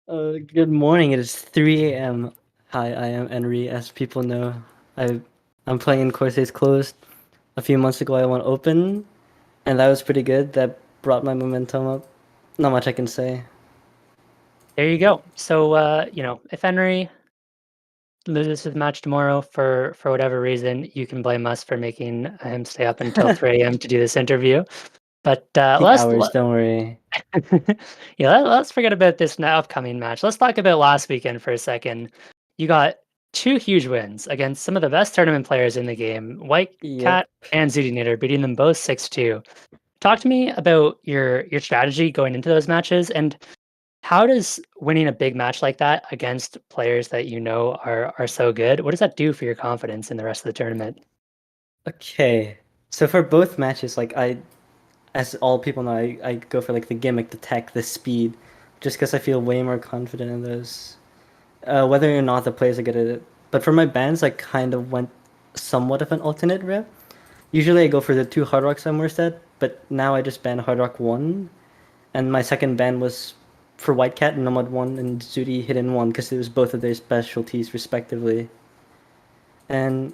Good morning. It is 3 a.m. Hi, I am Enri. As people know, I I'm playing in Courses Closed. A few months ago, I went open, and that was pretty good. That brought my momentum up. Not much I can say. There you go. So, if Henry loses his match tomorrow for whatever reason, you can blame us for making him stay up until 3 a.m. to do this interview. But Peak hours, don't worry. let's forget about this now upcoming match. Let's talk about last weekend for a second. You got two huge wins against some of the best tournament players in the game, White Yep. Cat and Zudinator, beating them both 6-2. Talk to me about your strategy going into those matches, and how does winning a big match like that against players that you know are so good, what does that do for your confidence in the rest of the tournament? Okay. So for both matches, as all people know, I go for like the gimmick, the tech, the speed, just because I feel way more confident in those. Whether or not the players are good at it. But for my bands, I kind of went somewhat of an alternate route. Usually I go for the two Hard Rocks I'm worst at, but now I just ban Hard Rock 1. And my second ban was for White Cat, Nomad 1, and Zuri Hidden 1, because it was both of their specialties, respectively. And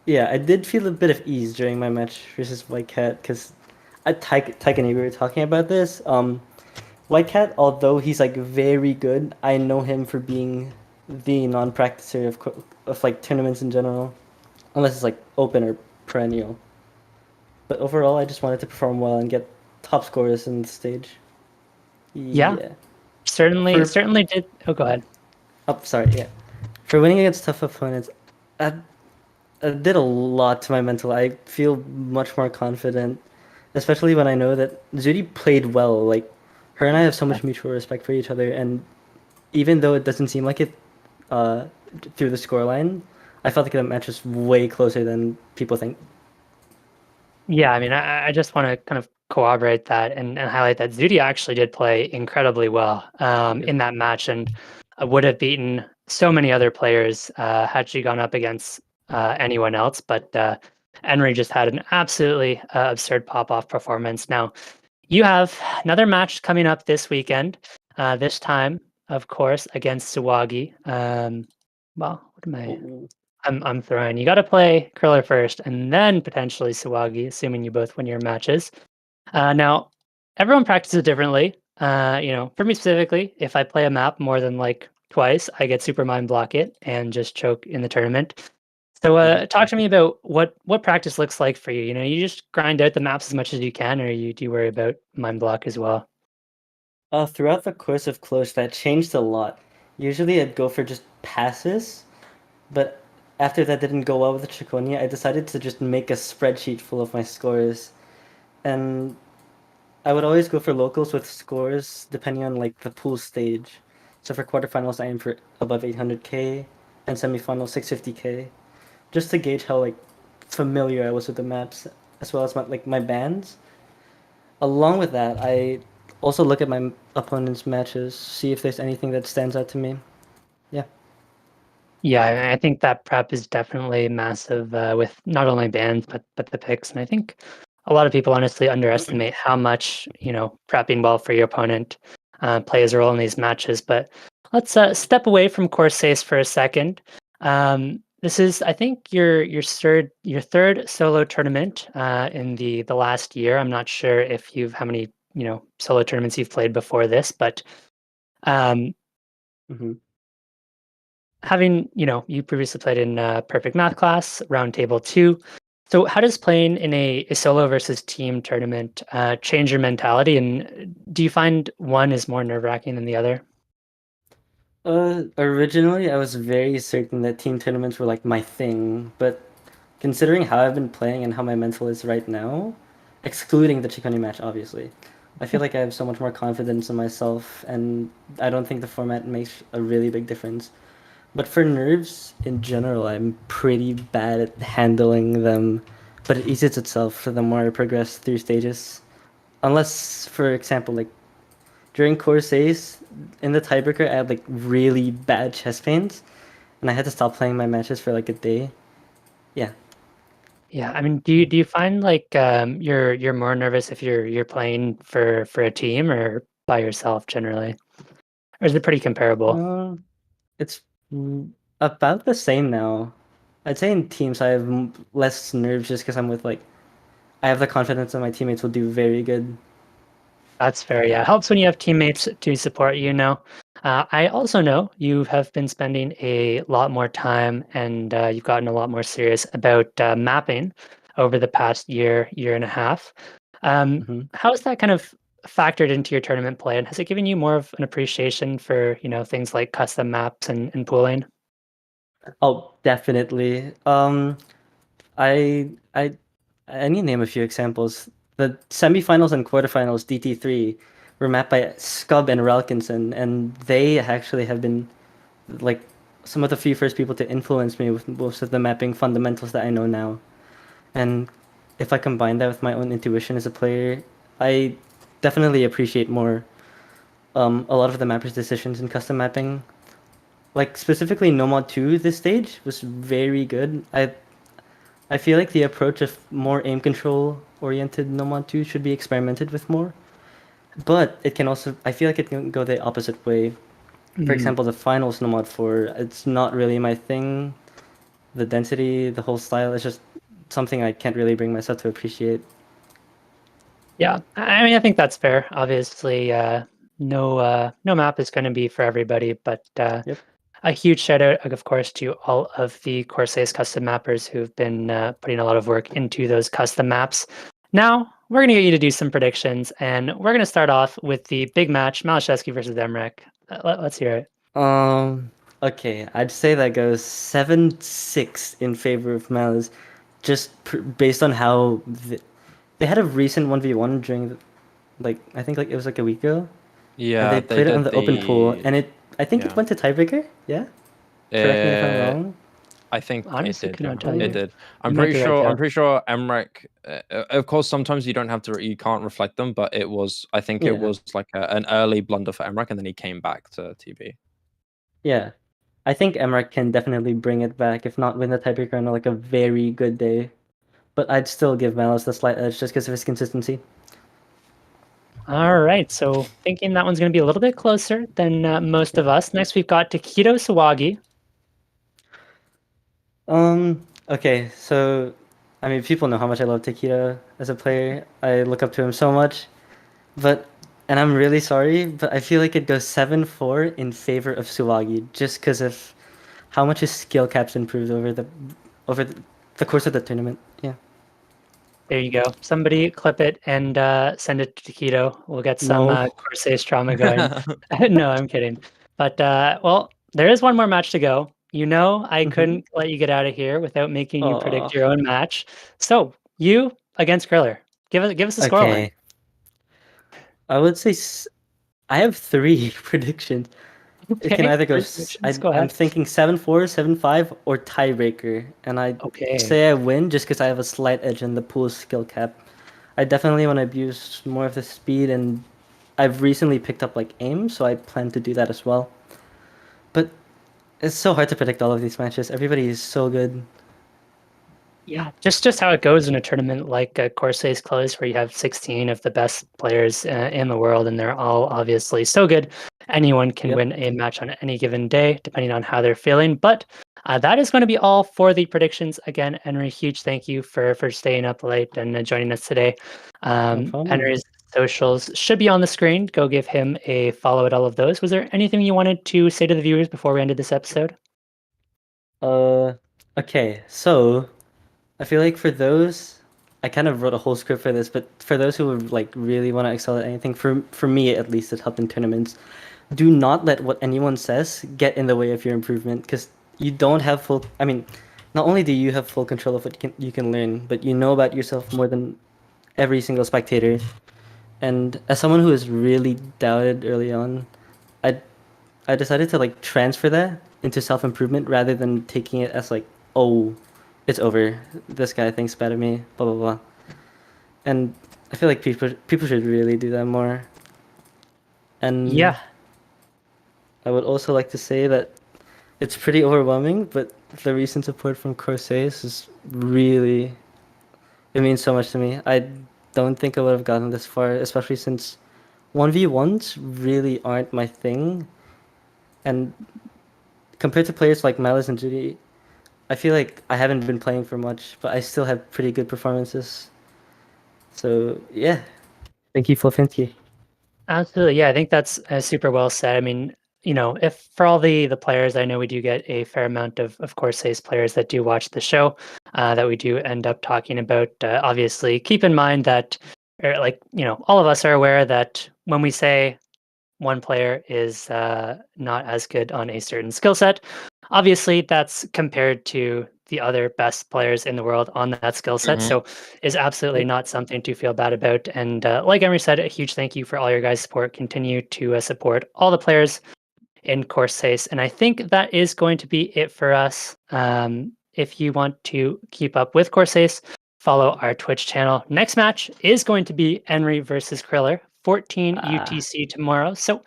yeah, I did feel a bit of ease during my match versus White Cat, because Tyke and we were talking about this. White Cat, although he's like very good, I know him for being the non-practicer of like tournaments in general, unless it's like open or perennial. But overall, I just wanted to perform well and get top scores in the stage. Yeah, Yeah. certainly For certainly did. Oh, go ahead. oh, sorry, yeah. For winning against tough opponents, I, I did a lot to my mental. I feel much more confident, especially when I know that Zuri played well. Like, her and I have so Yeah. much mutual respect for each other, and even though it doesn't seem like it, uh, through the scoreline, I felt like the match was way closer than people think. Yeah, I mean, I just want to kind of corroborate that and highlight that Zudi actually did play incredibly well Yep. in that match, and would have beaten so many other players had she gone up against anyone else. But Enri just had an absolutely absurd pop-off performance. Now, you have another match coming up this weekend. This time, of course, against Suwagi. What am I? Ooh. I'm throwing. You got to play Curler first, and then potentially Suwagi, assuming you both win your matches. Now, everyone practices differently. For me specifically, if I play a map more than like twice, I get super mind block it and just choke in the tournament. So, Mhm. talk to me about what practice looks like for you. You know, you just grind out the maps as much as you can, or do you worry about mind block as well? Throughout the course of Close, that changed a lot. Usually I'd go for just passes, but after that didn't go well with the Chiconia, I decided to just make a spreadsheet full of my scores. And I would always go for locals with scores depending on like the pool stage. So for quarterfinals, I aim for above 800k, and semifinals 650k, just to gauge how like familiar I was with the maps, as well as my bands. Along with that, I also look at my opponent's matches, see if there's anything that stands out to me. Yeah. Yeah, I think that prep is definitely massive with not only bands but the picks, and I think a lot of people honestly underestimate how much prepping well for your opponent plays a role in these matches. But let's step away from Corsace for a second. This is, I think, your third solo tournament in the last year. I'm not sure if you've how many solo tournaments you've played before this, but um, Mm-hmm. having you previously played in perfect math class round table 2, so how does playing in a solo versus team tournament change your mentality, and do you find one is more nerve-wracking than the other? Originally, I was very certain that team tournaments were like my thing, but considering how I've been playing and how my mental is right now, excluding the Chicone match, obviously, I feel like I have so much more confidence in myself, and I don't think the format makes a really big difference. But for nerves in general, I'm pretty bad at handling them, but it eases itself the more I progress through stages. Unless, for example, like during course A's, in the tiebreaker, I had like really bad chest pains, and I had to stop playing my matches for like a day. Yeah. Yeah, I mean, do you find like you're more nervous if you're playing for a team or by yourself generally? or is it pretty comparable? Uh, it's about the same now. I'd say in teams I have less nerves just because I'm with like I have the confidence that my teammates will do very good. That's fair. Yeah, it helps when you have teammates to support you. Know, I also know you have been spending a lot more time, and you've gotten a lot more serious about mapping over the past year, year and a half. Hmm. How has that kind of factored into your tournament play, and has it given you more of an appreciation for things like custom maps and pooling? Oh, definitely. I I I need to name a few examples. The semifinals and quarterfinals DT3 were mapped by Scub and Ralkinson, and they actually have been like some of the few first people to influence me with most of the mapping fundamentals that I know now. And if I combine that with my own intuition as a player, I definitely appreciate more a lot of the mapper's decisions in custom mapping. Like specifically No Mod 2 this stage was very good. I feel like the approach of more aim control oriented No Mod 2 should be experimented with more. But it can also I feel like it can go the opposite way. For Mm, example, the finals No Mod 4, it's not really my thing. The density, the whole style is just something I can't really bring myself to appreciate. yeah, I mean, I think that's fair. Obviously, no map is going to be for everybody, but Yep. a huge shout out, of course, to all of the Corsair's custom mappers who've been putting a lot of work into those custom maps. Now, we're going to get you to do some predictions, and we're going to start off with the big match, Malashevsky versus Emrek. Let's hear it. Um, okay, I'd say that goes 7-6 in favor of Malice, just based on how they had a recent 1v1 during, like, I think like it was like a week ago, and Yeah, they they played it on did the open pool, the and I think it yeah. went to tiebreaker, yeah? Correct me if I'm Uh, wrong. I think it Honestly, did. could Yeah, not tell it you. Oh, did. You might be right, I'm though. pretty sure Emrek. Of course, sometimes you don't have to. You can't reflect them, but it was. I think it yeah, was like an early blunder for Emrek, and then he came back to TB. yeah. I think Emmerich can definitely bring it back, if not win the tiebreaker on like a very good day. But I'd still give Malice the slight edge just because of his consistency. All right, so thinking that one's going to be a little bit closer than most Yeah. of us. Next, we've got Takedo Sawagi. Okay, so I mean, people know how much I love Takeda as a player. I look up to him so much, but and I'm really sorry, but I feel like it goes 7-4 in favor of Suwagi just because of how much his skill caps improved over the course of the tournament. Yeah. There you go. Somebody clip it and send it to Takedo. We'll get some No. Corsair's trauma going. No, I'm kidding. But well, there is one more match to go. I Mm-hmm. couldn't let you get out of here without making you predict Oh. your own match. So you against Kriller. Give us a scoreline. Okay. I would say I have three predictions. It can Okay, either go. three predictions. Go I'm ahead. thinking 7-4, 7-5, or tiebreaker, and I Okay. say I win just because I have a slight edge in the pool skill cap. I definitely want to abuse more of the speed, and I've recently picked up like aim, so I plan to do that as well. But it's so hard to predict all of these matches. Everybody is so good. Yeah, just how it goes in a tournament like Corsairs Close, where you have 16 of the best players in the world, and they're all obviously so good. Anyone can Yep, win a match on any given day, depending on how they're feeling. But that is going to be all for the predictions. Again, Henry, huge thank you for staying up late and joining us today. no problem. Henry's socials should be on the screen. Go give him a follow at all of those. Was there anything you wanted to say to the viewers before we ended this episode? Uh, okay, so I feel like for those, I kind of wrote a whole script for this, but for those who would like really want to excel at anything, for me at least, it helped in tournaments. Do not let what anyone says get in the way of your improvement, because you don't have full. I mean, not only do you have full control of what you can learn, but you know about yourself more than every single spectator. And as someone who was really doubted early on, I I decided to like transfer that into self improvement rather than taking it as like, oh, it's over. This guy thinks bad of me. Blah blah blah. And I feel like people should really do that more. And Yeah, I would also like to say that it's pretty overwhelming, but the recent support from Corsairs is really it means so much to me. I don't think I would have gotten this far, especially since 1v1s really aren't my thing. And compared to players like Miles and Judy, I feel like I haven't been playing for much, but I still have pretty good performances. So yeah, thank you, Fluffy. Absolutely. Yeah, I think that's super well said. I mean, if for all the players, I know we do get a fair amount of course, Ace players that do watch the show, that we do end up talking about. Obviously, keep in mind that, all of us are aware that when we say one player is not as good on a certain skill set, obviously that's compared to the other best players in the world on that skill set. Mhm. So is absolutely not something to feel bad about. And like Emery said, a huge thank you for all your guys' support. Continue to support all the players in Course. And I think that is going to be it for us. If you want to keep up with Course, follow our Twitch channel. Next match is going to be Enri versus Kriller, 14 UTC tomorrow. So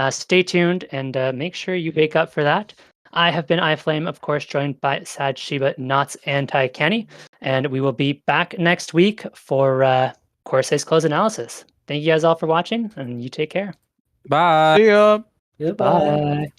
stay tuned and make sure you wake up for that. I have been iFlame, of course, joined by Sad Shiba, Knots, and Kenny, and we will be back next week for Course's close analysis. Thank you guys all for watching, and you take care. Bye. See ya. Goodbye. Bye.